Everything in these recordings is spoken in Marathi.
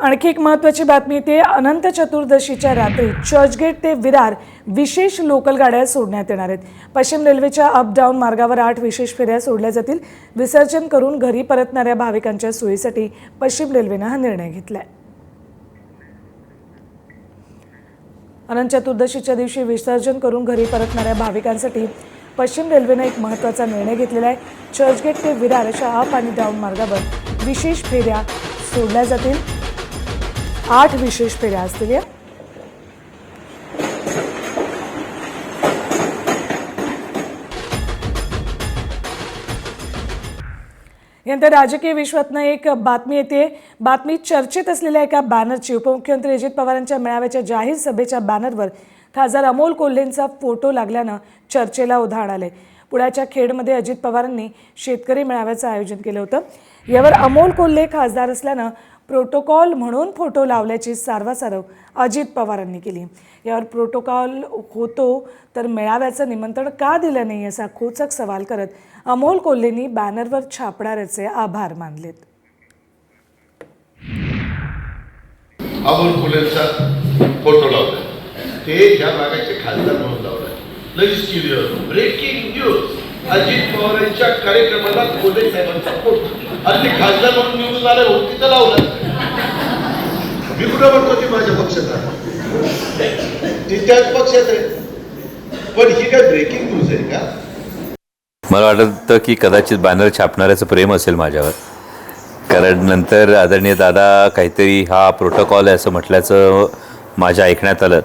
आणखी एक महत्त्वाची बातमी येते। अनंत चतुर्दशीच्या रात्री चर्चगेट ते विरार विशेष लोकल गाड्या सोडण्यात येणार आहेत। पश्चिम रेल्वेच्या अप डाऊन मार्गावर 8 विशेष फेऱ्या सोडल्या जातील। विसर्जन करून घरी परतणाऱ्या भाविकांच्या सोयीसाठी पश्चिम रेल्वेने हा निर्णय घेतलाय। अनंत चतुर्दशीच्या दिवशी विसर्जन करून घरी परतणाऱ्या भाविकांसाठी पश्चिम रेल्वेने एक महत्त्वाचा निर्णय घेतलेला आहे। चर्चगेट ते विरार अशा अप आणि डाऊन मार्गावर विशेष फेऱ्या सोडल्या जातील। 8 विशेष फेऱ्या असतील। यानंतर राजकीय विश्वातनं एक बातमी येते। बातमी चर्चेत असलेल्या एका बॅनरची उपमुख्यमंत्री अजित पवारांच्या मेळाव्याच्या जाहीर सभेच्या बॅनरवर खासदार अमोल कोल्हेंचा फोटो लागल्यानं चर्चेला उधाण आले। पुण्याच्या खेडमध्ये अजित पवारांनी शेतकरी मेळाव्याचं आयोजन केलं होतं। यावर अमोल कोल्हे खासदार असल्यानं प्रोटोकॉल म्हणून फोटो लावल्याची सारवासारव अजित पवारांनी केली। यावर प्रोटोकॉल होतो तर मेळाव्याचं निमंत्रण का दिलं नाही असा खोचक सवाल करत अमोल कोल्हेंनी बॅनरवर छापणाऱ्याचे आभार मानलेत। अमोल कोल्हेंचा फोटो लावला, ते या भागाचे खासदार म्हणून लावला। लगेच केली ब्रेकिंग न्यूज, अजित पवारांच्या कार्यक्रमाला कोल्हे साहेबांचा फोटो आणि खासदार म्हणून निवडून आले हो तिथं लावला। मी कुठं म्हणतो ती माझ्या पक्षात ती त्याच पक्षात आहे, पण ही काय ब्रेकिंग न्यूज आहे का? मला वाटतं की कदाचित बॅनर छापणाऱ्याचं प्रेम असेल माझ्यावर, कारण नंतर आदरणीय दादा काहीतरी हा प्रोटोकॉल आहे असं म्हटल्याचं माझ्या ऐकण्यात आलं।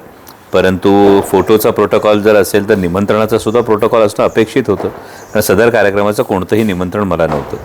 परंतु फोटोचा प्रोटोकॉल जर असेल तर निमंत्रणाचा सुद्धा प्रोटोकॉल असणं अपेक्षित होतं, कारण सदर कार्यक्रमाचं कोणतंही निमंत्रण मला नव्हतं।